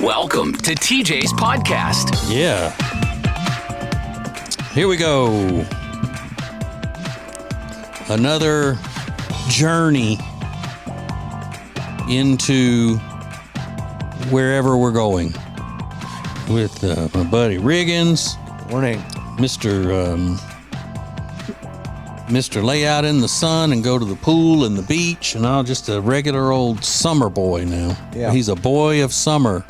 Welcome to TJ's podcast. Yeah. Here we go. Another journey into wherever we're going with my buddy Riggins. Morning. Mr. Lay out in the sun and go to the pool and the beach, and I'm just a regular old summer boy now. Yeah. He's a boy of summer,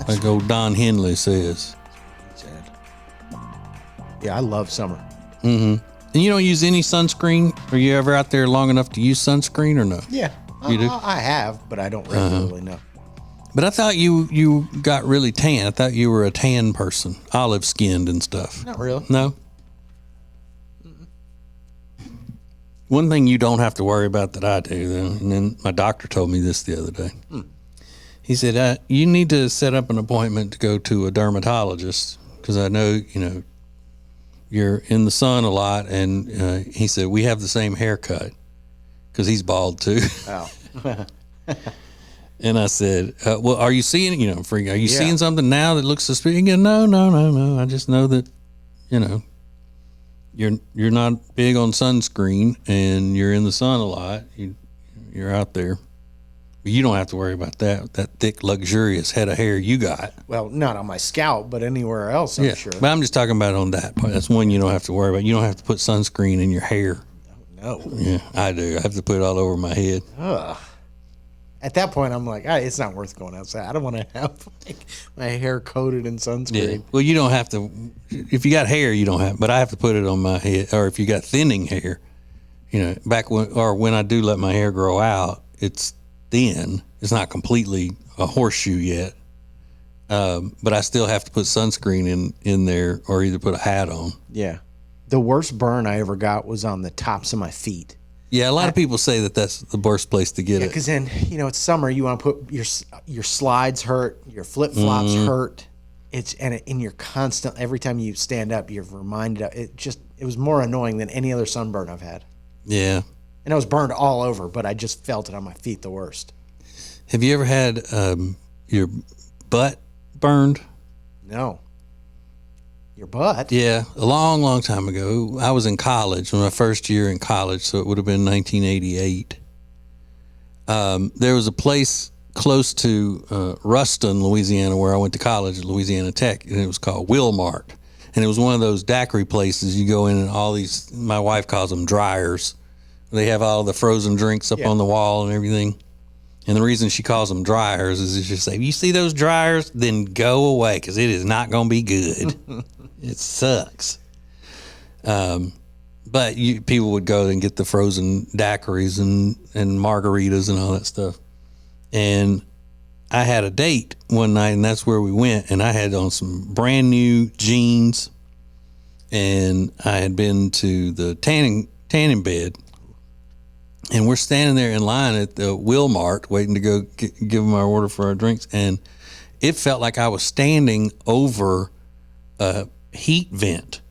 like old Don Henley says. Yeah, I love summer. Mm-hmm. And you don't use any sunscreen? Are you ever out there long enough to use sunscreen or no? Yeah. You do? I have, but I don't regularly know. But I thought you got really tan. I thought you were a tan person, olive skinned and stuff. Not really. No? One thing you don't have to worry about that I do, though, and then my doctor told me this the other day. He said, you need to set up an appointment to go to a dermatologist because I know, you're in the sun a lot. And he said, we have the same haircut because he's bald too. Oh. And I said, well, are you seeing, are you seeing something now that looks suspicious? He goes, no. I just know that, you're not big on sunscreen and you're in the sun a lot. You're out there. But you don't have to worry about that thick, luxurious head of hair you got. Well, not on my scalp, but anywhere else, I'm sure. But I'm just talking about on that part. That's one you don't have to worry about. You don't have to put sunscreen in your hair. No. Yeah, I do. I have to put it all over my head. Ugh. At that point, I'm like, it's not worth going outside. I don't want to have my hair coated in sunscreen. Yeah. Well, you don't have to. If you got hair, you don't have. But I have to put it on my head. Or if you got thinning hair, when I do let my hair grow out, it's thin. It's not completely a horseshoe yet. But I still have to put sunscreen in there, or either put a hat on. Yeah. The worst burn I ever got was on the tops of my feet. Yeah, a lot of people say that that's the worst place to get it. Because then, it's summer. You want to put your slides hurt, your flip flops hurt. And you're constant. Every time you stand up, you're reminded of it. It was more annoying than any other sunburn I've had. Yeah, and I was burned all over, but I just felt it on my feet the worst. Have you ever had your butt burned? No. Your butt? Yeah, a long, long time ago. I was in college, my first year in college, so it would have been 1988. There was a place close to Ruston, Louisiana, where I went to college at Louisiana Tech, and it was called Wilmart. And it was one of those daiquiri places. You go in and all these, my wife calls them dryers. They have all the frozen drinks up on the wall and everything. And the reason she calls them dryers is she say, you see those dryers? Then go away because it is not going to be good. It sucks. But people would go and get the frozen daiquiris and margaritas and all that stuff. And I had a date one night, and that's where we went. And I had on some brand new jeans, and I had been to the tanning bed. And we're standing there in line at the Wilmart waiting to go give them our order for our drinks. And it felt like I was standing over a heat vent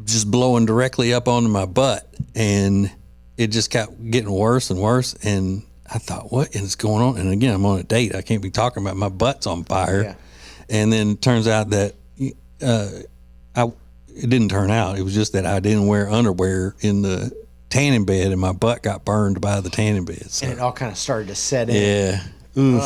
just blowing directly up onto my butt. And it just kept getting worse and worse. And I thought, what is going on? And again, I'm on a date. I can't be talking about my butt's on fire. Yeah. And then it turns out that it didn't turn out. It was just that I didn't wear underwear in the tanning bed, and my butt got burned by the tanning bed. So. And it all kind of started to set in. Yeah. Oof.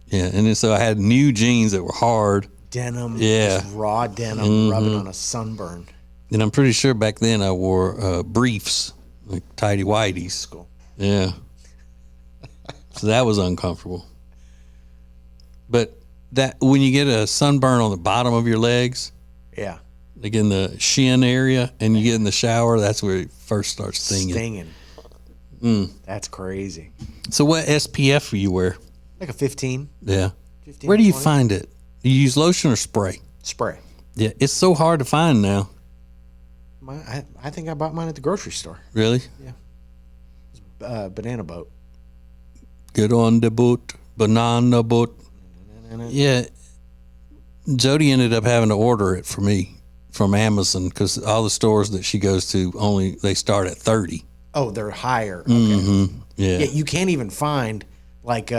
Yeah. And then so I had new jeans that were hard. Denim. Yeah. Just raw denim rubbing on a sunburn. And I'm pretty sure back then I wore briefs, like tighty whities. Cool. Yeah. So that was uncomfortable. But that when you get a sunburn on the bottom of your legs. Yeah. Like in the shin area, and you get in the shower, that's where it first starts stinging. That's crazy. So what SPF do you wear? Like a 15. Yeah. 15 where do you 20? find it? Do you use lotion or spray? Spray. Yeah, it's so hard to find now. I think I bought mine at the grocery store. Really? Yeah. It was, banana boat. Get on the boat. Banana boat. Yeah. Jody ended up having to order it for me from Amazon because all the stores that she goes to they start at 30. Oh, they're higher. Okay. Mm-hmm. Yeah. You can't even find like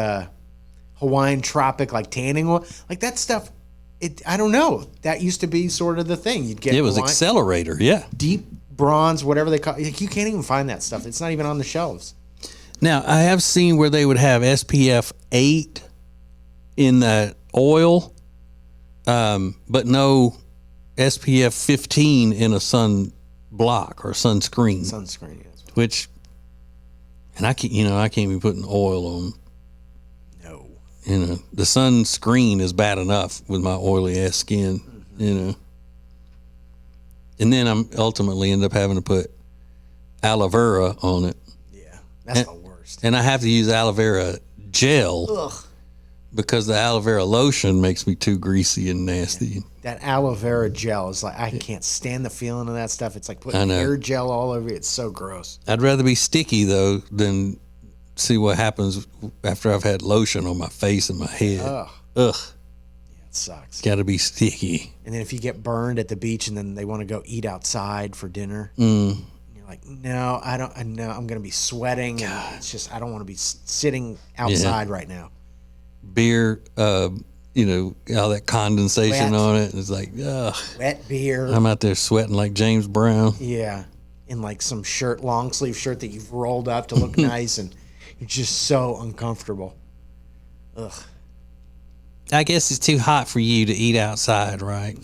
Hawaiian tropic like tanning oil, like that stuff. I don't know. That used to be sort of the thing. You'd get It was Accelerator, yeah. deep bronze, whatever they call it. You can't even find that stuff. It's not even on the shelves. Now, I have seen where they would have SPF 8 in that oil, but no SPF 15 in a sun block or sunscreen. Sunscreen, yes. Which, and I can't be putting oil on. No. The sunscreen is bad enough with my oily ass skin, And then I'm ultimately end up having to put aloe vera on it. Yeah, that's the worst. And I have to use aloe vera gel. Ugh. Because the aloe vera lotion makes me too greasy and nasty. That aloe vera gel is like, I can't stand the feeling of that stuff. It's like putting hair gel all over you. It's so gross. I'd rather be sticky, though, than see what happens after I've had lotion on my face and my head. Ugh. Yeah, it sucks. Got to be sticky. And then if you get burned at the beach and then they want to go eat outside for dinner, Mm. you're like, no, I don't. I know I'm going to be sweating. And it's just, I don't want to be sitting outside right now. Beer, all that condensation Wet. on it. It's like, ugh. Wet beer. I'm out there sweating like James Brown. Yeah. In like some shirt, long sleeve shirt that you've rolled up to look nice, and you're just so uncomfortable. Ugh. I guess it's too hot for you to eat outside, right?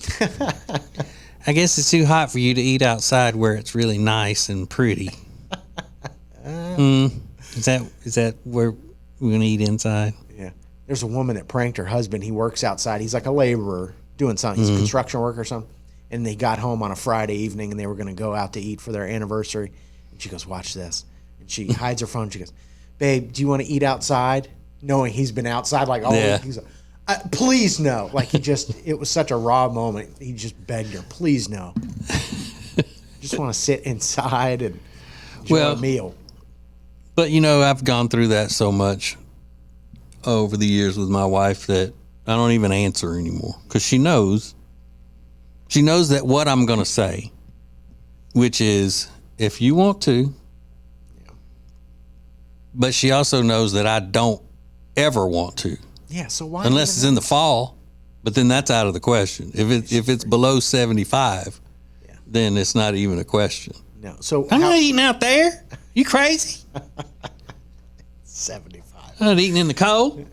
I guess it's too hot for you to eat outside where it's really nice and pretty. Is that where we're gonna eat inside? Yeah. There's a woman that pranked her husband. He works outside. He's like a laborer doing something. He's construction work or something. And they got home on a Friday evening and they were going to go out to eat for their anniversary. And she goes, watch this. And she hides her phone. She goes, babe, do you want to eat outside? Knowing he's been outside like all week. He's like, please no. Like it was such a raw moment. He just begged her, please no. Just want to sit inside and enjoy a meal. But I've gone through that so much over the years with my wife that I don't even answer anymore because she knows that what I'm going to say, which is if you want to, but she also knows that I don't ever want to. Yeah. So why? Unless it's in the fall, but then that's out of the question. If it's below 75, then it's not even a question. No. So I'm not eating out there. You crazy? 75. I'm not eating in the cold.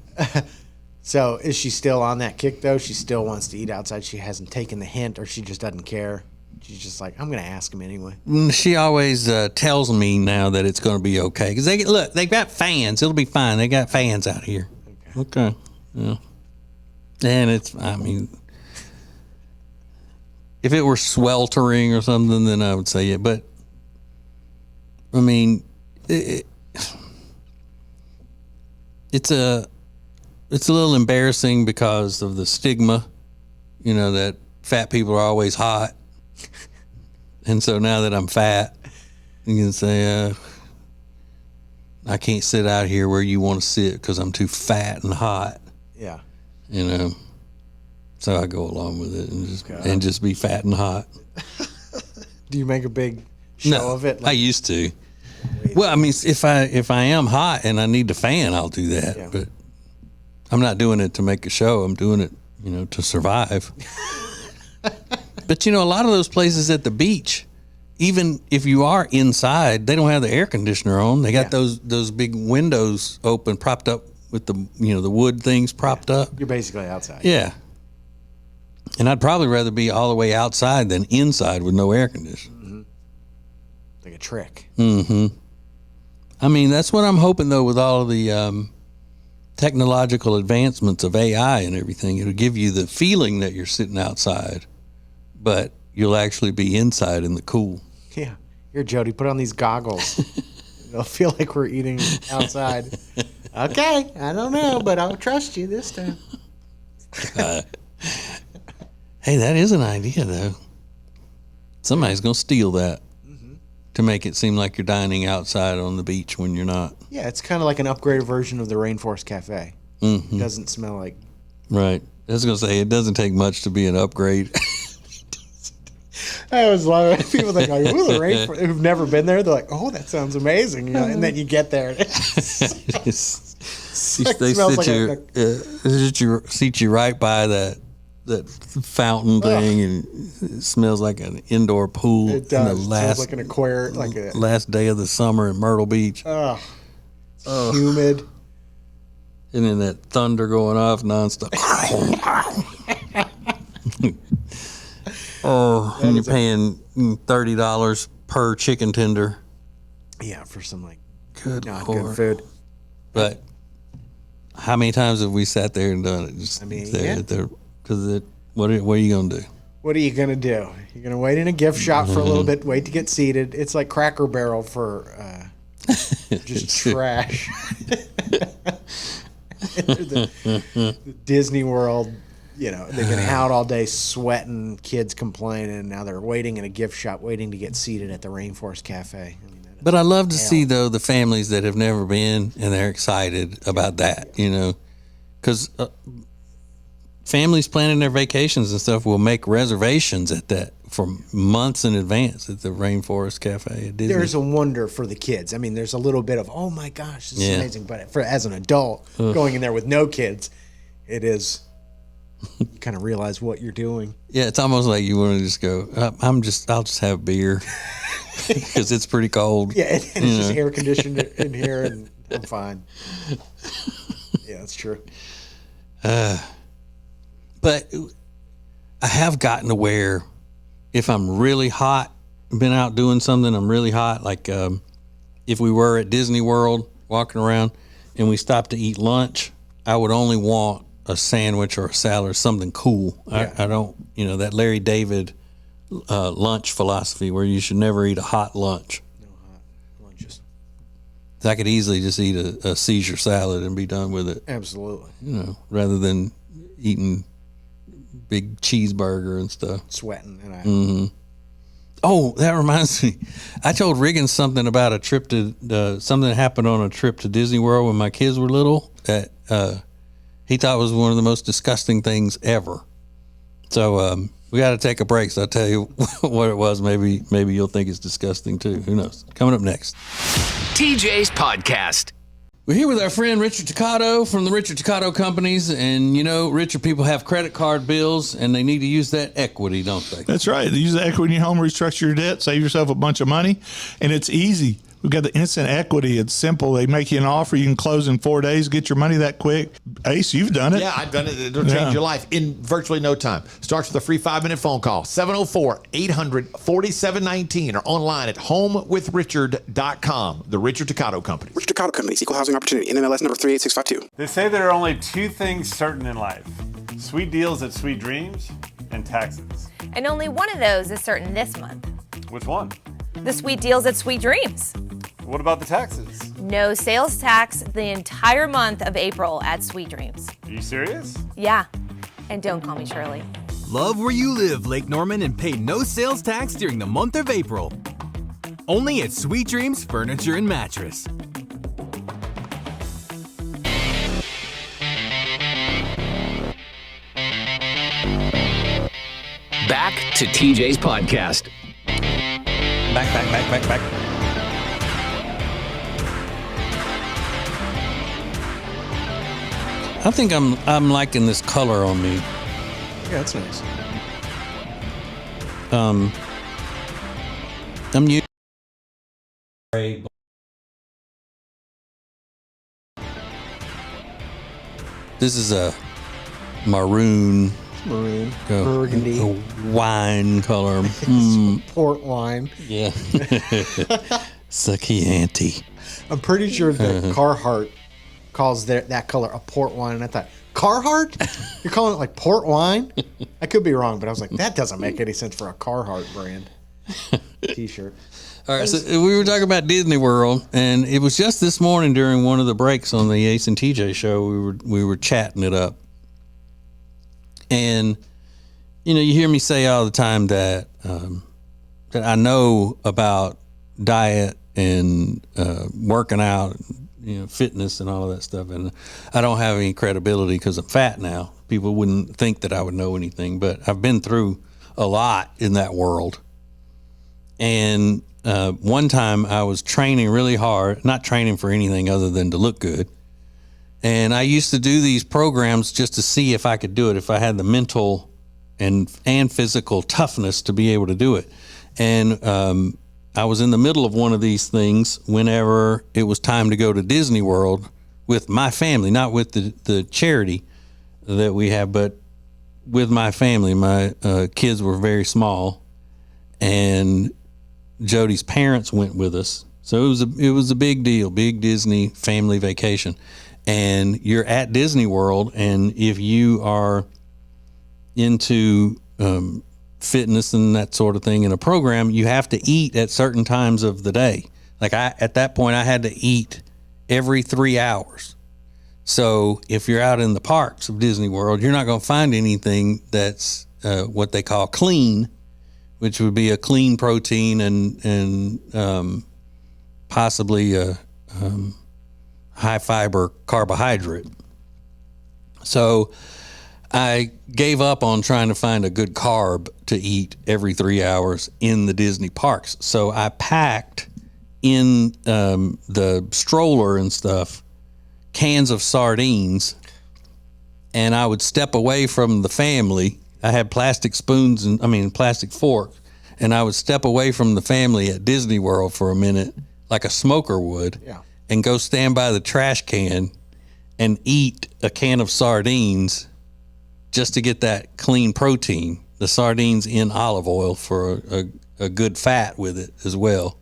So is she still on that kick, though? She still wants to eat outside. She hasn't taken the hint, or she just doesn't care. She's just like, I'm going to ask him anyway. She always tells me now that it's going to be okay. Because they've got fans. It'll be fine. They got fans out here. Okay. Yeah. And if it were sweltering or something, then I would say it. But, it's a little embarrassing because of the stigma, that fat people are always hot. And so now that I'm fat, you can say, I can't sit out here where you want to sit because I'm too fat and hot. Yeah. So I go along with it and just be fat and hot. Do you make a big show of it? I used to. Well, if I am hot and I need the fan, I'll do that. Yeah. But I'm not doing it to make a show. I'm doing it, to survive. But a lot of those places at the beach, even if you are inside, they don't have the air conditioner on. They got those big windows open, propped up with the the wood things propped up. You're basically outside. Yeah. And I'd probably rather be all the way outside than inside with no air conditioning. Mm-hmm. Like a trick. Mm-hmm. That's what I'm hoping, though, with all of the technological advancements of AI and everything. It'll give you the feeling that you're sitting outside, but you'll actually be inside in the cool. Yeah. Here, Jody, put on these goggles. It'll feel like we're eating outside. Okay. I don't know, but I'll trust you this time. Hey, that is an idea, though. Somebody's going to steal that to make it seem like you're dining outside on the beach when you're not. Yeah, it's kind of like an upgraded version of the Rainforest Cafe. Mm-hmm. It doesn't smell like... Right. I was going to say, it doesn't take much to be an upgrade. I always love it. People think, like, ooh, the rainforest, who've never been there, they're like, oh, that sounds amazing. And then you get there. They seat you right by that fountain thing, and it smells like an indoor pool. It does. It smells like an aquarium, like a last day of the summer in Myrtle Beach. Humid. And then that thunder going off nonstop. And you're paying $30 per chicken tender. Yeah, for some like good food. But how many times have we sat there and done it? Just because what are you gonna do? What are you gonna do? You're gonna wait in a gift shop for a little bit, wait to get seated. It's like Cracker Barrel for just trash. the Disney World, they've been out all day sweating, kids complaining, and now they're waiting in a gift shop, waiting to get seated at the Rainforest Cafe. But I love to see, though, the families that have never been, and they're excited about that, because families planning their vacations and stuff will make reservations at that for months in advance at the Rainforest Cafe at Disney. There's a wonder for the kids. I mean, there's a little bit of, oh my gosh, this is amazing. But as an adult going in there with no kids, it is, you kind of realize what you're doing. Yeah, it's almost like you want to just go, I'll just have beer because it's pretty cold. Yeah, and it's just air conditioned in here, and I'm fine. Yeah, that's true. But I have gotten to where if I'm really hot, been out doing something, I'm really hot, like if we were at Disney World walking around and we stopped to eat lunch, I would only want a sandwich or a salad or something cool. Yeah. I don't, that Larry David lunch philosophy where you should never eat a hot lunch. No hot lunches. I could easily just eat a Caesar salad and be done with it. Absolutely. Rather than eating big cheeseburger and stuff. Sweating. And Oh, that reminds me. I told Riggins something about a trip to something that happened on a trip to Disney World when my kids were little that he thought was one of the most disgusting things ever. So we got to take a break. So I'll tell you what it was. Maybe you'll think it's disgusting too. Who knows? Coming up next. TJ's Podcast. We're here with our friend Richard Toccato from the Richard Toccato Companies. And, Richard, people have credit card bills, and they need to use that equity, don't they? That's right. Use the equity in your home, restructure your debt, save yourself a bunch of money, and it's easy. We've got the instant equity. It's simple. They make you an offer. You can close in 4 days, get your money that quick. Ace, you've done it. Yeah, I've done it. It'll change your life in virtually no time. Starts with a free 5-minute phone call, 704-800-4719, or online at homewithrichard.com. The Richard Toccato Company. Richard Toccato Company, Equal Housing Opportunity, NMLS number 38652. They say there are only two things certain in life: sweet deals at Sweet Dreams and taxes. And only one of those is certain this month. Which one? The sweet deals at Sweet Dreams. What about the taxes? No sales tax the entire month of April at Sweet Dreams. Are you serious? Yeah. And don't call me Shirley. Love where you live, Lake Norman, and pay no sales tax during the month of April. Only at Sweet Dreams Furniture and Mattress. Back to TJ's Podcast. Back. I think I'm liking this color on me. Yeah, that's nice. I'm using this is a maroon, burgundy, a wine color. Port wine. Yeah. Chianti. I'm pretty sure that Carhartt calls that color a port wine, and I thought, Carhartt? You're calling it like port wine? I could be wrong, but I was like, that doesn't make any sense for a Carhartt brand T-shirt. All right, so we were talking about Disney World, and it was just this morning during one of the breaks on the Ace and TJ show. We were chatting it up, and you hear me say all the time that that I know about diet and working out, fitness and all of that stuff, and I don't have any credibility because I'm fat now. People wouldn't think that I would know anything, but I've been through a lot in that world. And one time I was training really hard, not training for anything other than to look good. And I used to do these programs just to see if I could do it, if I had the mental and physical toughness to be able to do it. And I was in the middle of one of these things whenever it was time to go to Disney World with my family, not with the charity that we have, but with my family. My kids were very small, and Jody's parents went with us. So it was a big deal, big Disney family vacation. And you're at Disney World, and if you are into fitness and that sort of thing in a program, you have to eat at certain times of the day. Like at that point, I had to eat every 3 hours. So if you're out in the parks of Disney World, you're not going to find anything that's what they call clean, which would be a clean protein and possibly a high fiber carbohydrate. So I gave up on trying to find a good carb to eat every 3 hours in the Disney parks. So I packed in the stroller and stuff cans of sardines, and I would step away from the family. I had plastic spoons plastic forks, and I would step away from the family at Disney World for a minute, like a smoker would, and go stand by the trash can and eat a can of sardines just to get that clean protein. The sardines in olive oil for a good fat with it as well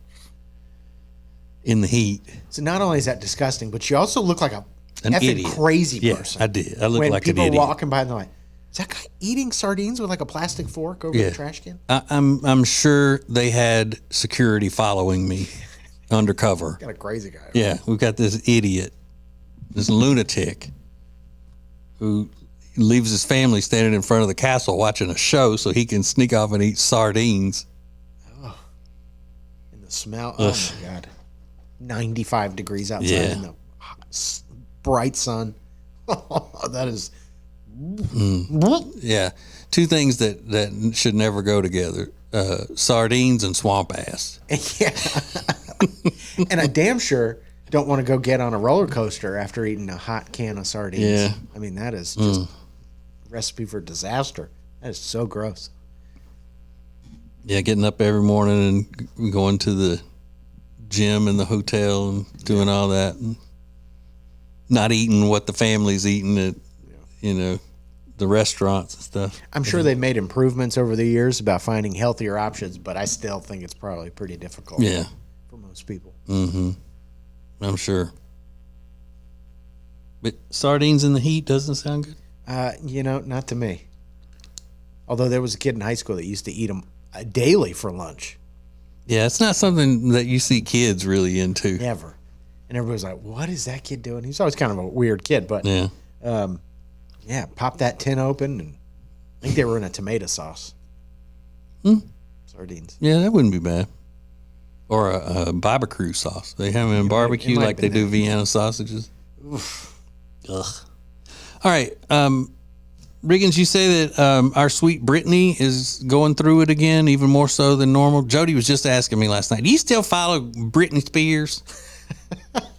in the heat. So not only is that disgusting, but you also look like an effing idiot. crazy Yeah, person. I did. I looked when like an people idiot. are walking by and they're like, is that guy eating sardines with like a plastic fork over the trash can? I'm sure they had security following me undercover. Got a crazy guy. Yeah, we've got this idiot, this lunatic, who leaves his family standing in front of the castle watching a show so he can sneak off and eat sardines. Oh, and the smell. Oh my God. 95 degrees outside in the bright sun. That is. Yeah. Two things that should never go together. Sardines and swamp ass. Yeah. And I damn sure don't want to go get on a roller coaster after eating a hot can of sardines. Yeah. I mean, that is just a recipe for disaster. That is so gross. Yeah, getting up every morning and going to the gym and the hotel and doing all that, and not eating what the family's eating at, the restaurants and stuff. I'm sure they've made improvements over the years about finding healthier options, but I still think it's probably pretty difficult for most people. Mm-hmm. I'm sure. But sardines in the heat doesn't sound good? Not to me. Although there was a kid in high school that used to eat them daily for lunch. Yeah, it's not something that you see kids really into. Never. And everybody's like, what is that kid doing? He's always kind of a weird kid, but pop that tin open, and I think they were in a tomato sauce. Sardines. Yeah, that wouldn't be bad. Or a barbecue sauce. They have them in barbecue like they do Vienna sausages. Oof. Ugh. All right. Riggins, you say that our sweet Brittany is going through it again, even more so than normal. Jody was just asking me last night, do you still follow Britney Spears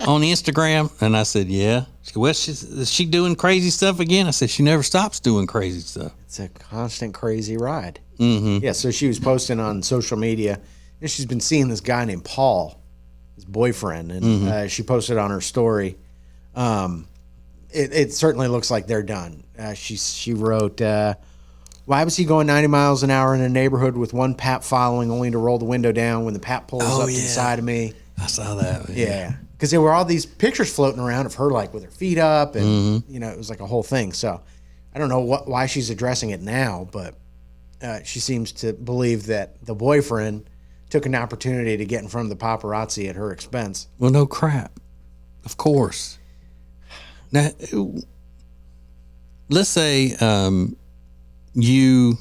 on Instagram? And I said, yeah. She said, well, is she doing crazy stuff again? I said, she never stops doing crazy stuff. It's a constant crazy ride. Mm-hmm. Yeah, so she was posting on social media, and she's been seeing this guy named Paul, his boyfriend, and she posted on her story. It certainly looks like they're done. She wrote, why was he going 90 miles an hour in a neighborhood with one pap following, only to roll the window down when the pap pulls up inside of me? I saw that. Yeah. Because there were all these pictures floating around of her like with her feet up, and it was like a whole thing. So I don't know why she's addressing it now, but she seems to believe that the boyfriend took an opportunity to get in front of the paparazzi at her expense. Well, no crap. Of course. Now, let's say you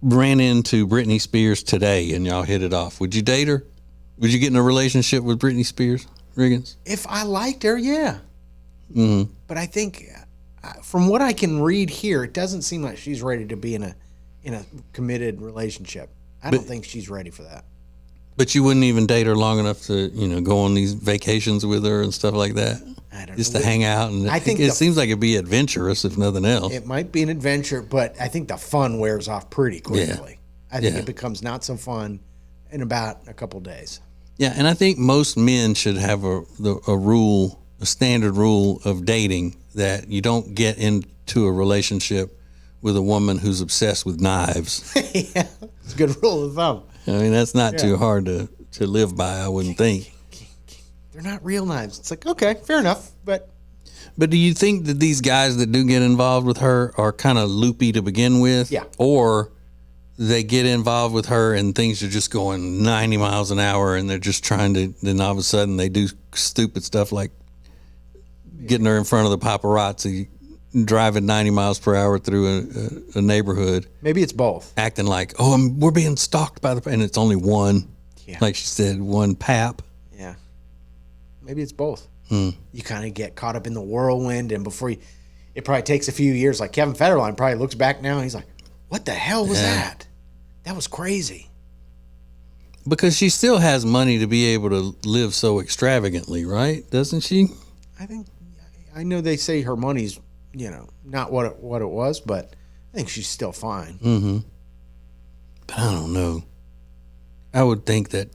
ran into Britney Spears today and y'all hit it off. Would you date her? Would you get in a relationship with Britney Spears, Riggins? If I liked her, yeah. Mm-hmm. But I think, from what I can read here, it doesn't seem like she's ready to be in a committed relationship. I don't think she's ready for that. But you wouldn't even date her long enough to, go on these vacations with her and stuff like that? I don't just know. to hang out. And I think it seems like it'd be adventurous if nothing else. It might be an adventure, but I think the fun wears off pretty quickly. I think Yeah. it becomes not so fun in about a couple days. Yeah, and I think most men should have a rule, a standard rule of dating, that you don't get into a relationship with a woman who's obsessed with knives. Yeah, it's a good rule of thumb. I mean, that's not too hard to live by, I wouldn't think. They're not real knives. It's like, okay, fair enough, but do you think that these guys that do get involved with her are kind of loopy to begin with? Yeah. Or they get involved with her and things are just going 90 miles an hour and they're just trying to, then all of a sudden they do stupid stuff like getting her in front of the paparazzi, driving 90 miles per hour through a neighborhood. maybe it's both. Acting like, we're being stalked by and it's only one. Yeah. Like she said, one pap. Yeah. Maybe it's both. You kind of get caught up in the whirlwind, and it probably takes a few years. Like Kevin Federline probably looks back now and he's like, what the hell was that? That was crazy. Because she still has money to be able to live so extravagantly, right? Doesn't she? I know they say her money's, not what it was, but I think she's still fine. But I don't know. I would think that,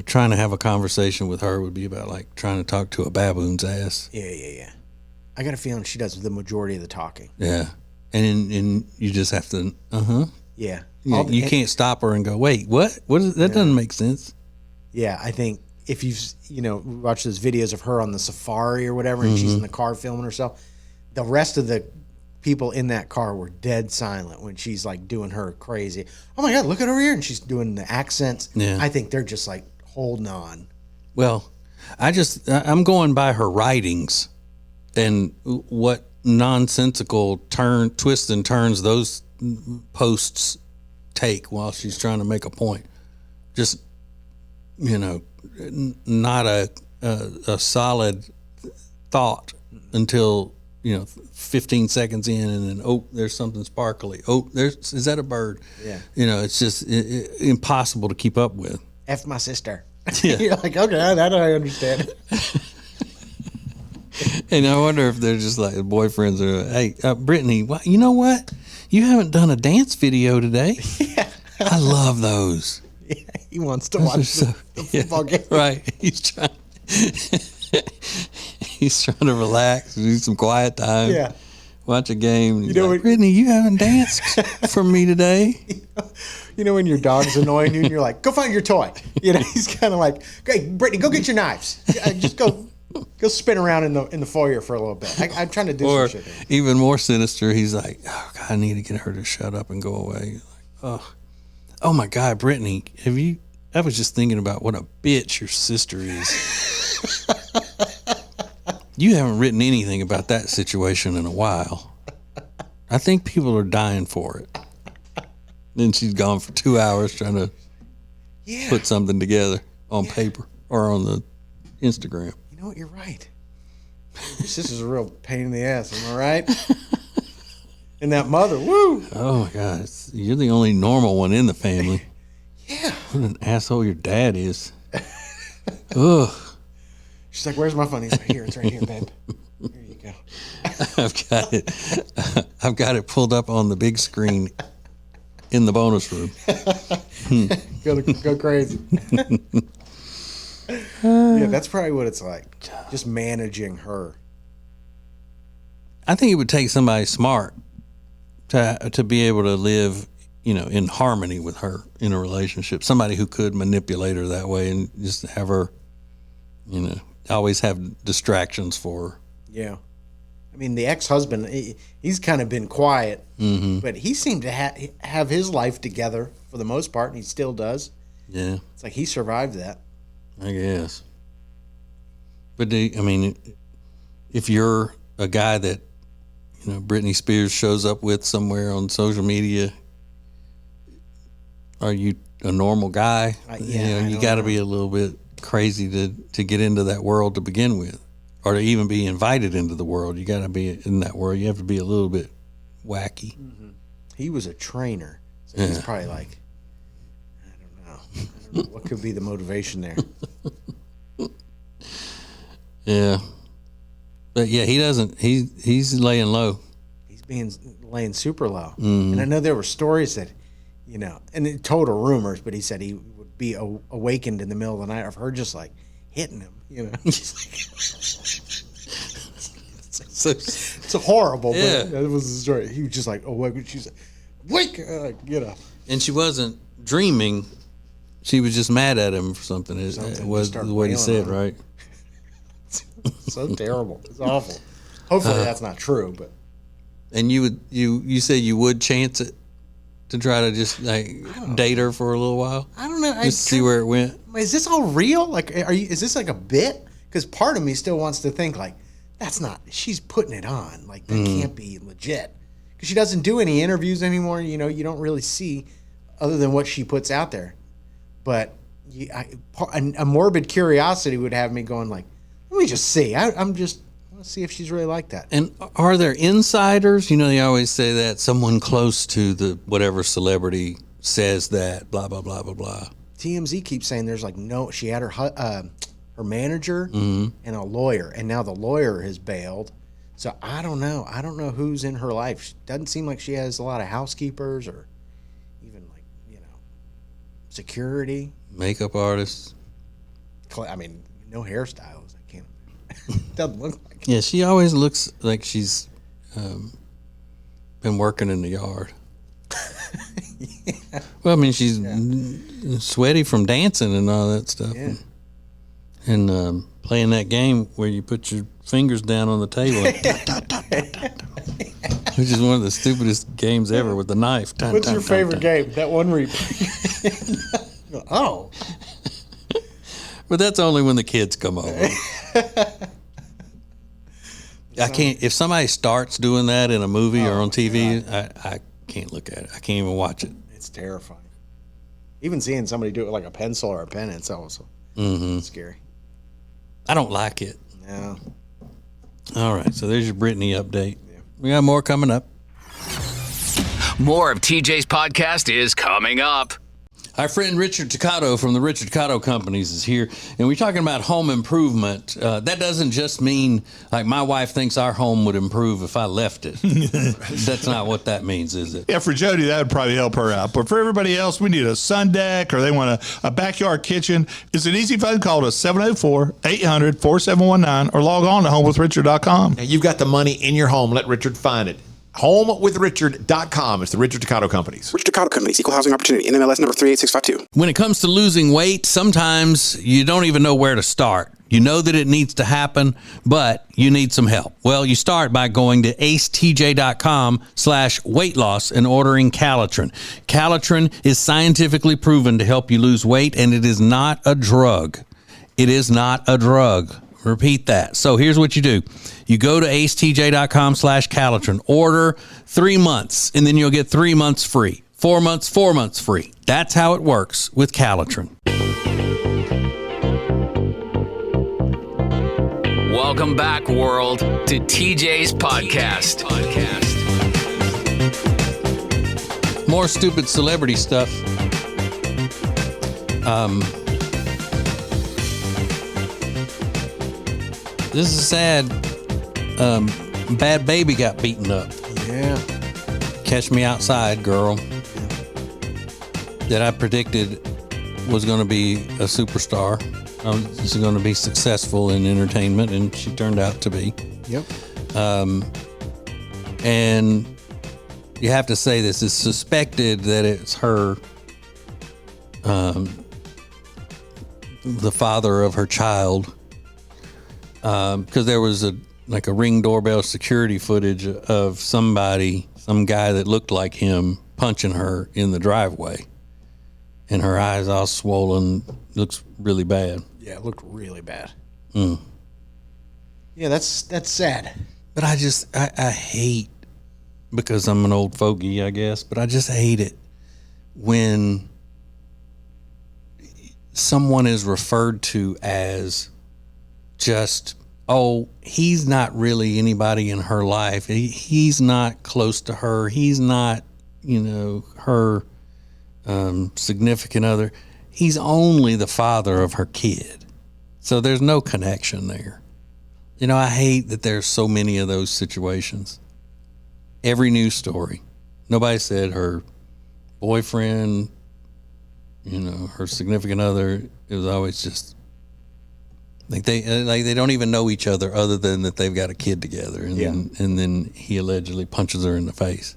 trying to have a conversation with her would be about like trying to talk to a baboon's ass. Yeah. I got a feeling she does the majority of the talking. Yeah. And you just have to, Yeah. You can't stop her and go, wait, what? What is that? Doesn't make sense. Yeah, I think if you've watched those videos of her on the safari or whatever, and she's in the car filming herself, the rest of the people in that car were dead silent when she's like doing her crazy. Oh my God, look at her here, and she's doing the accents. Yeah. I think they're just like holding on. Well, I'm going by her writings and what nonsensical twists and turns those posts take while she's trying to make a point. Just, not a solid thought until 15 seconds in, and then there's something sparkly. Is that a bird? Yeah. It's just impossible to keep up with. F my sister. Yeah. You're like, okay, that I understand. And I wonder if they're just like boyfriends or, hey, Brittany, you know what? You haven't done a dance video today. Yeah. I love those. Yeah, he wants to watch the football game. Right. He's trying to relax, do some quiet time. Yeah. Watch a game. He's like, Brittany, you haven't danced for me today. When your dog's annoying you and you're like, go find your toy. He's kind of like, hey, Brittany, go get your knives. Just go spin around in the foyer for a little bit. I'm trying to do some shit. Even more sinister, he's like, oh, God, I need to get her to shut up and go away. Like, oh my God, Brittany, I was just thinking about what a bitch your sister is. You haven't written anything about that situation in a while. I think people are dying for it. Then she's gone for 2 hours trying to put something together on paper or on the Instagram. You know what? You're right. Your sister's a real pain in the ass. Am I right? And that mother, woo! Oh my God, you're the only normal one in the family. Yeah. What an asshole your dad is. Ugh. She's like, where's my phone? He's right here. It's right here, babe. Here you go. I've got it pulled up on the big screen in the bonus room. Go crazy. Yeah, that's probably what it's like. Just managing her. I think it would take somebody smart to be able to live, in harmony with her in a relationship. Somebody who could manipulate her that way and just have her, always have distractions for her. Yeah. I mean, the ex-husband, he's kind of been quiet, but he seemed to have his life together for the most part, and he still does. Yeah. It's like he survived that. I guess. But if you're a guy that, Britney Spears shows up with somewhere on social media, are you a normal guy? You got to be a little bit crazy to get into that world to begin with, or to even be invited into the world. You got to be in that world. You have to be a little bit wacky. Mm-hmm. He was a trainer, so he's probably like, I don't know what could be the motivation there. Yeah, But yeah, he doesn't. He's laying low. He's laying super low. And I know there were stories that, and total rumors, but he said he would be awakened in the middle of the night of her just like hitting him. It's horrible. Yeah. But that was the story. He was just like awoken. She's like, wake, And she wasn't dreaming. She was just mad at him for something. It was the way he said, right? So terrible. It's awful. Hopefully that's not true, but. And you say you would chance it to try to just like date her for a little while? I don't know. Just see where it went. Is this all real? Like, is this like a bit? Because part of me still wants to think like, that's not. She's putting it on. Like that can't be legit. Because she doesn't do any interviews anymore. You don't really see other than what she puts out there. But a morbid curiosity would have me going like, let me just see. I want to see if she's really like that. And are there insiders? They always say that someone close to the whatever celebrity says that, blah, blah, blah, blah, blah. TMZ keeps saying there's like no, she had her manager and a lawyer, and now the lawyer has bailed. So I don't know. I don't know who's in her life. She doesn't seem like she has a lot of housekeepers or even like, security. Makeup artists. I mean, no hairstyles. Doesn't look like it. Yeah, she always looks like she's been working in the yard. Yeah. Well, I mean, she's sweaty from dancing and all that stuff. Yeah. And playing that game where you put your fingers down on the table. Which is one of the stupidest games ever with the knife. What's your favorite game? That one where you... Oh. But that's only when the kids come over. I can't. If somebody starts doing that in a movie or on TV, I can't look at it. I can't even watch it. It's terrifying. Even seeing somebody do it with like a pencil or a pen, it's also scary. I don't like it. No. All right, so there's your Britney update. Yeah. We got more coming up. More of TJ's podcast is coming up. Our friend Richard Toccato from the Richard Toccato Companies is here, and we're talking about home improvement. That doesn't just mean like my wife thinks our home would improve if I left it. That's not what that means, is it? Yeah, for Jody, that would probably help her out. But for everybody else, we need a sun deck or they want a backyard kitchen. It's an easy phone call to 704-800-4719 or log on to homewithrichard.com. Now, you've got the money in your home. Let Richard find it. HomeWithRichard.com. It's the Richard Toccato Companies. Richard Toccato Companies, Equal Housing Opportunity, NMLS number 38652. When it comes to losing weight, sometimes you don't even know where to start. You know that it needs to happen, but you need some help. Well, you start by going to acetj.com/weight loss and ordering Calitrin. Calitrin is scientifically proven to help you lose weight, and it is not a drug. It is not a drug. Repeat that. So here's what you do. You go to acetj.com/Calitrin, order 3 months, and then you'll get 3 months free. 4 months, 4 months free. That's how it works with Calitrin. Welcome back, world, to TJ's podcast. More stupid celebrity stuff. This is sad. Bad Baby got beaten up. Yeah. Catch Me Outside girl that I predicted was going to be a superstar. This is going to be successful in entertainment, and she turned out to be. Yep. And you have to say this is suspected that it's her, the father of her child, because there was a Ring doorbell security footage of some guy that looked like him punching her in the driveway, and her eyes all swollen. Looks really bad. Yeah, it looked really bad. Mm. Yeah, that's sad. But I hate, because I'm an old fogey, I guess, but I just hate it when someone is referred to as just, oh, he's not really anybody in her life. He's not close to her. He's not, her significant other. He's only the father of her kid. So there's no connection there. You know, I hate that there's so many of those situations. Every news story, nobody said her boyfriend, you know, her significant other. It was always just like they don't even know each other than that they've got a kid together, and then he allegedly punches her in the face.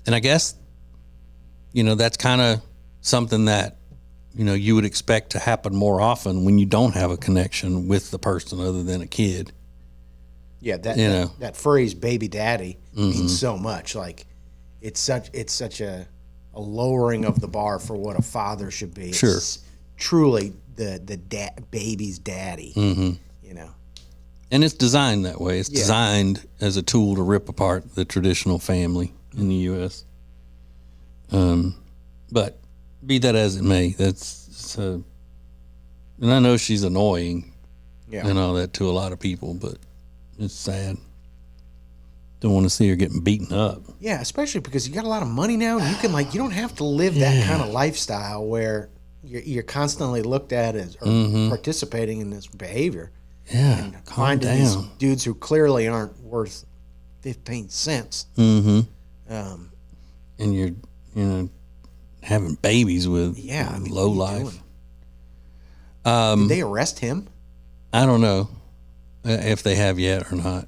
And I guess, you know, that's kind of something that, you know, you would expect to happen more often when you don't have a connection with the person other than a kid. Yeah, that phrase "baby daddy" means so much. Like, it's such a lowering of the bar for what a father should be. Sure. It's truly the baby's daddy. You know, and it's designed that way. It's designed as a tool to rip apart the traditional family in the U.S. But be that as it may, and I know she's annoying and all that to a lot of people, but it's sad. Don't want to see her getting beaten up. Yeah, especially because you got a lot of money now, and you don't have to live that kind of lifestyle where you're constantly looked at as or participating in this behavior. Yeah, and calm finding down. these dudes who clearly aren't worth 15 cents. And you're, you know, having babies with low life. Did they arrest him? I don't know if they have yet or not.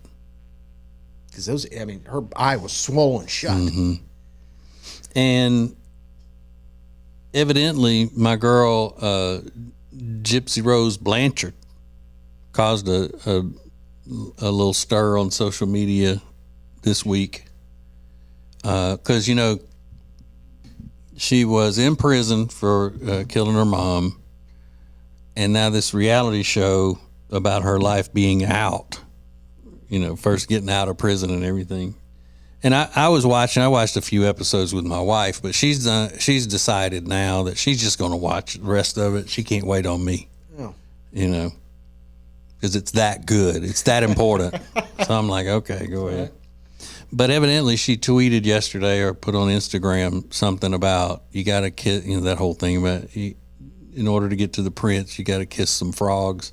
Because her eye was swollen shut. And evidently, my girl, Gypsy Rose Blanchard, caused a little stir on social media this week. Because, you know, she was in prison for killing her mom. And now this reality show about her life being out, you know, first getting out of prison and everything. And I watched a few episodes with my wife, but she's decided now that she's just going to watch the rest of it. She can't wait on me, you know, because it's that good. It's that important. So I'm like, okay, go ahead. But evidently she tweeted yesterday or put on Instagram something about you got to kiss, you know, that whole thing about in order to get to the prince, you got to kiss some frogs.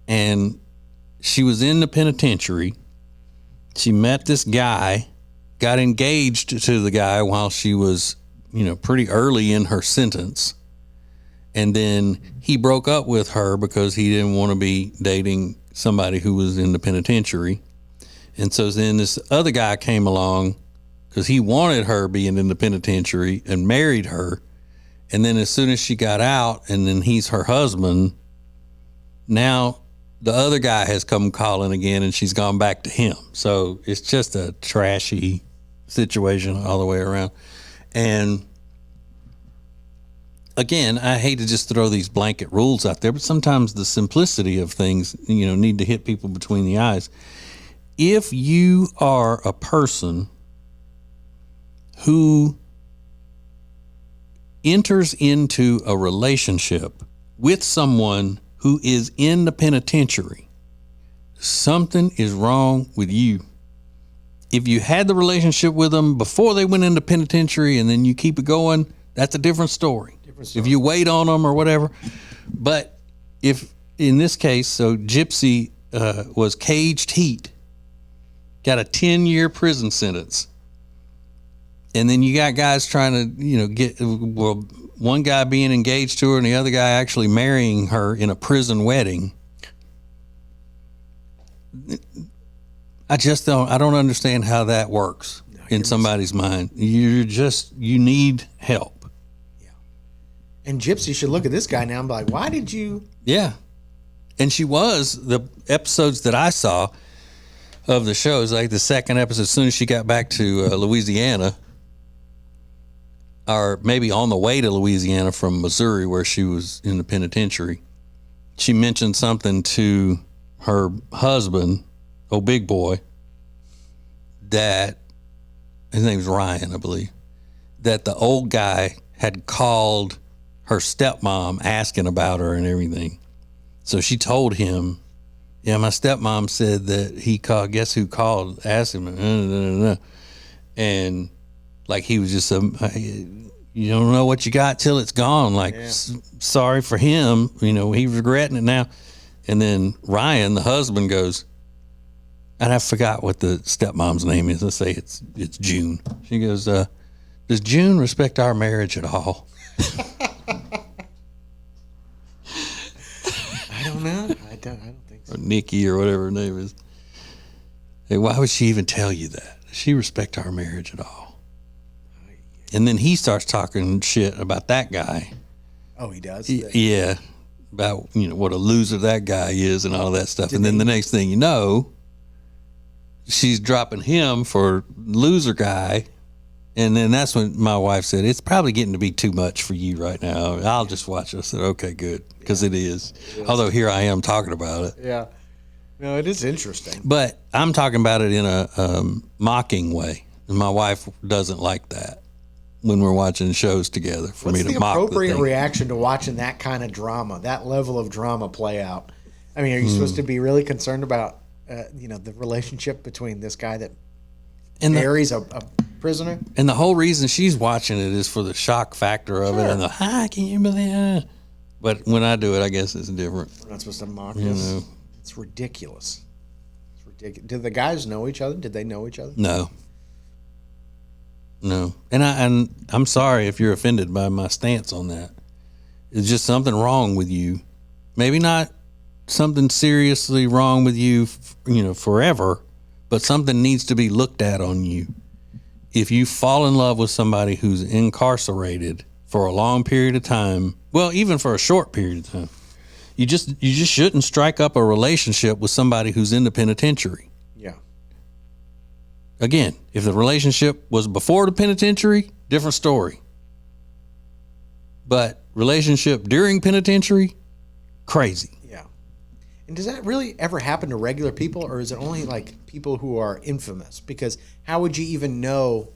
And she was in the penitentiary. She met this guy, got engaged to the guy while she was, you know, pretty early in her sentence. And then he broke up with her because he didn't want to be dating somebody who was in the penitentiary. And so then this other guy came along because he wanted her being in the penitentiary and married her. And then as soon as she got out and then he's her husband, now the other guy has come calling again and she's gone back to him. So it's just a trashy situation all the way around. And again, I hate to just throw these blanket rules out there, but sometimes the simplicity of things, you know, need to hit people between the eyes. If you are a person who enters into a relationship with someone who is in the penitentiary, something is wrong with you. If you had the relationship with them before they went into penitentiary and then you keep it going, that's a different story. If you wait on them or whatever. But if in this case, so Gypsy was caged heat, got a 10-year prison sentence. And then you got guys trying to, you know, one guy being engaged to her and the other guy actually marrying her in a prison wedding. I don't understand how that works in somebody's mind. You need help. Yeah. And Gypsy should look at this guy now and be like, why did you? Yeah. And the episodes that I saw of the shows, like the second episode, as soon as she got back to Louisiana, or maybe on the way to Louisiana from Missouri where she was in the penitentiary, she mentioned something to her husband, big boy, that his name was Ryan, I believe, that the old guy had called her stepmom asking about her and everything. So she told him, yeah, my stepmom said that he called, guess who called, asked him, and like he was just you don't know what you got till it's gone. Like, sorry for him, you know, he's regretting it now. And then Ryan, the husband, goes, and I forgot what the stepmom's name is. Let's say it's June. She goes, does June respect our marriage at all? I don't know. I don't think so. Or Nikki or whatever her name is. Hey, why would she even tell you that? Does she respect our marriage at all? And then he starts talking shit about that guy. Oh, he does? Yeah. About, what a loser that guy is and all that stuff. And then the next thing you know, she's dropping him for loser guy. And then that's when my wife said, it's probably getting to be too much for you right now. I'll just watch it. I said, okay, good. Because it is. Although here I am talking about it. Yeah. No, it is interesting. But I'm talking about it in a mocking way. And my wife doesn't like that when we're watching shows together for me to mock the thing. What's the appropriate reaction to watching that kind of drama, that level of drama play out? I mean, are you supposed to be really concerned about, the relationship between this guy that marries a prisoner? And the whole reason she's watching it is for the shock factor of it and the, can you believe that? But when I do it, I guess it's different. We're not supposed to mock this. It's ridiculous. It's ridiculous. Did the guys know each other? Did they know each other? No. And I'm sorry if you're offended by my stance on that. It's just something wrong with you. Maybe not something seriously wrong with you, forever, but something needs to be looked at on you. If you fall in love with somebody who's incarcerated for a long period of time, well, even for a short period of time, you just shouldn't strike up a relationship with somebody who's in the penitentiary. Yeah. Again, if the relationship was before the penitentiary, different story. But relationship during penitentiary, crazy. Yeah. And does that really ever happen to regular people, or is it only like people who are infamous? Because how would you even know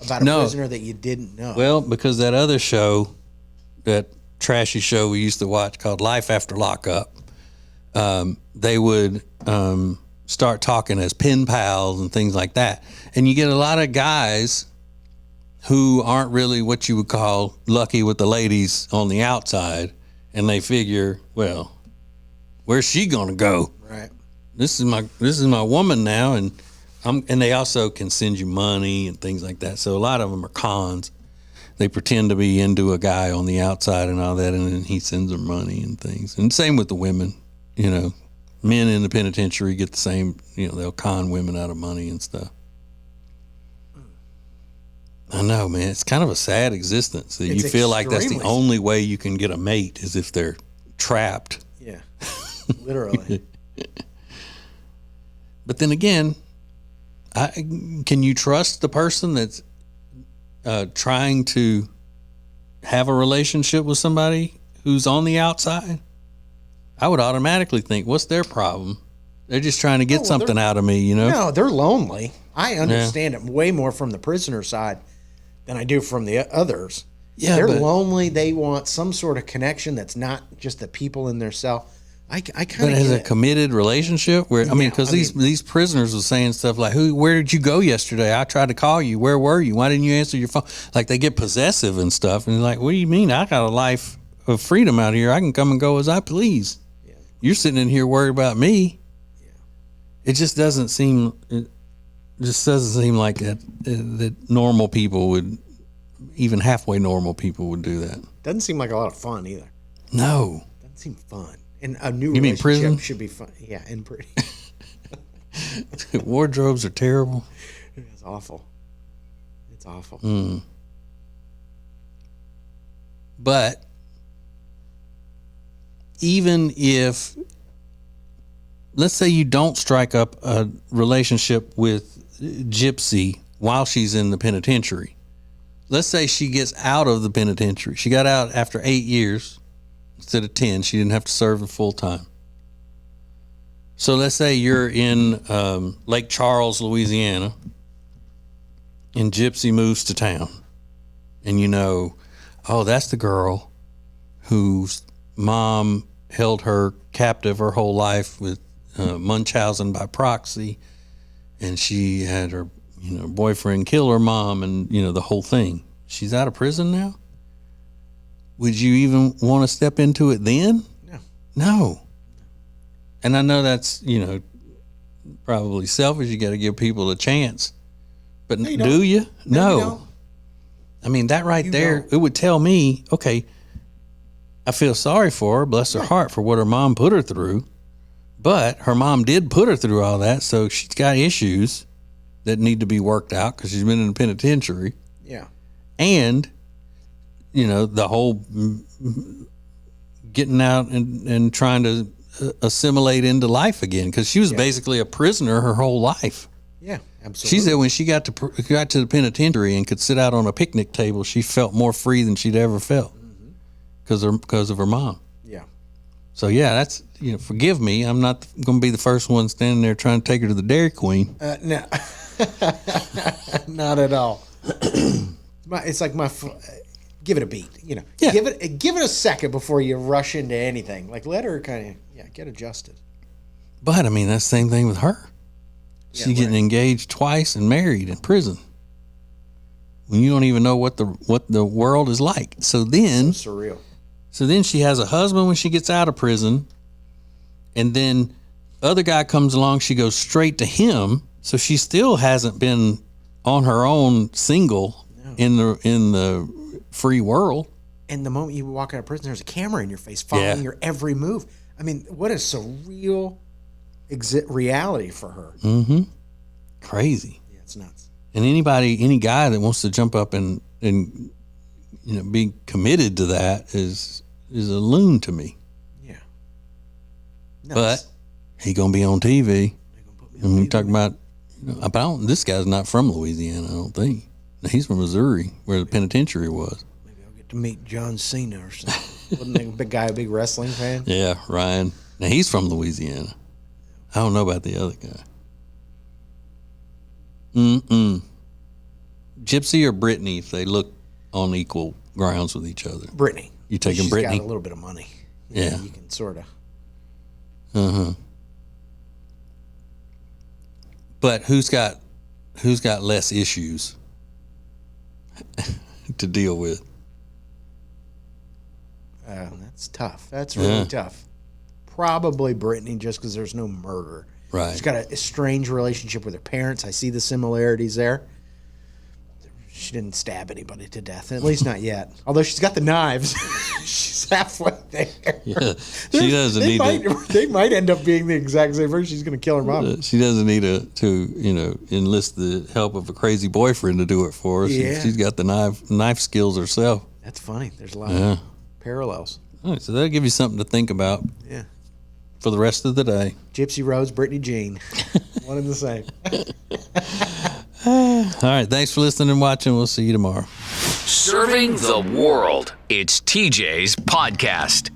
about a prisoner that you didn't know? Well, because that other show, that trashy show we used to watch called Life After Lockup, they would start talking as pen pals and things like that. And you get a lot of guys who aren't really what you would call lucky with the ladies on the outside, and they figure, well, where's she gonna go? Right. This is my woman now, and they also can send you money and things like that. So a lot of them are cons. They pretend to be into a guy on the outside and all that, and then he sends them money and things. And same with the women, men in the penitentiary get the same, they'll con women out of money and stuff. I know, man. It's kind of a sad existence that you feel like that's the only way you can get a mate is if they're trapped. Yeah, literally. But then again, can you trust the person that's trying to have a relationship with somebody who's on the outside? I would automatically think, what's their problem? They're just trying to get something out of me, No, they're lonely. I understand it way more from the prisoner side than I do from the others. Yeah, they're lonely. They want some sort of connection that's not just the people in their cell. I kind of. But as a committed relationship, where because these prisoners were saying stuff like, where did you go yesterday? I tried to call you. Where were you? Why didn't you answer your phone? Like they get possessive and stuff, and like, what do you mean? I got a life of freedom out here. I can come and go as I please. Yeah. You're sitting in here worried about me. Yeah. It just doesn't seem. It just doesn't seem like that normal people would, even halfway normal people would do that. Doesn't seem like a lot of fun either. No. Doesn't seem fun. And a new relationship prison? Should be fun. Yeah, and pretty. Wardrobes are terrible. It's awful. It's awful. But even if, let's say you don't strike up a relationship with Gypsy while she's in the penitentiary. Let's say she gets out of the penitentiary. She got out after 8 years. Instead of 10, she didn't have to serve it full time. So let's say you're in Lake Charles, Louisiana, and Gypsy moves to town. And that's the girl whose mom held her captive her whole life with Munchausen by proxy. And she had her boyfriend kill her mom and, the whole thing. She's out of prison now? Would you even want to step into it then? No. No. And I know that's, probably selfish. You got to give people a chance. But do you? No. I mean, that right there, it would tell me, okay, I feel sorry for her, bless her heart, for what her mom put her through. But her mom did put her through all that, so she's got issues that need to be worked out because she's been in the penitentiary. Yeah. And, the whole getting out and trying to assimilate into life again, because she was basically a prisoner her whole life. Yeah, absolutely. She said when she got to the penitentiary and could sit out on a picnic table, she felt more free than she'd ever felt because of her mom. Yeah. So yeah, that's forgive me. I'm not going to be the first one standing there trying to take her to the Dairy Queen. No, not at all. It's like give it a beat. Yeah. Give it a second before you rush into anything. Like let her kind of get adjusted. But I mean, that's the same thing with her. She's getting engaged twice and married in prison when you don't even know what the world is like. So then, surreal. So then she has a husband when she gets out of prison, and then other guy comes along. She goes straight to him. So she still hasn't been on her own single in the free world. And the moment you walk out of prison, there's a camera in your face following your every move. I mean, what a surreal reality for her. Mm-hmm. Crazy. Yeah, it's nuts. And any guy that wants to jump up and be committed to that is a loon to me. Yeah. Nuts. But he gonna be on TV. And we talk about, this guy's not from Louisiana, I don't think. He's from Missouri, where the penitentiary was. Maybe I'll get to meet John Cena or something. Wasn't that big guy a big wrestling fan? Yeah, Ryan. Now he's from Louisiana. I don't know about the other guy. Gypsy or Brittany, if they look on equal grounds with each other? Brittany. You taking She's Brittany? Got a little bit of money. Yeah. You can sort of. Uh-huh. But who's got less issues to deal with? That's tough. That's really tough. Probably Brittany, just because there's no murder. Right. She's got a strange relationship with her parents. I see the similarities there. She didn't stab anybody to death, at least not yet. Although she's got the knives. She's halfway there. Yeah. She doesn't need They might end up being the exact same person. She's going to kill her mom. She doesn't need to enlist the help of a crazy boyfriend to do it for her. Yeah. She's got the knife skills herself. That's funny. There's a lot of parallels. All right, so that'll give you something to think about. Yeah. For the rest of the day. Gypsy Rose, Brittany Jean. One and the same. All right. Thanks for listening and watching. We'll see you tomorrow. Serving the world. It's TJ's podcast.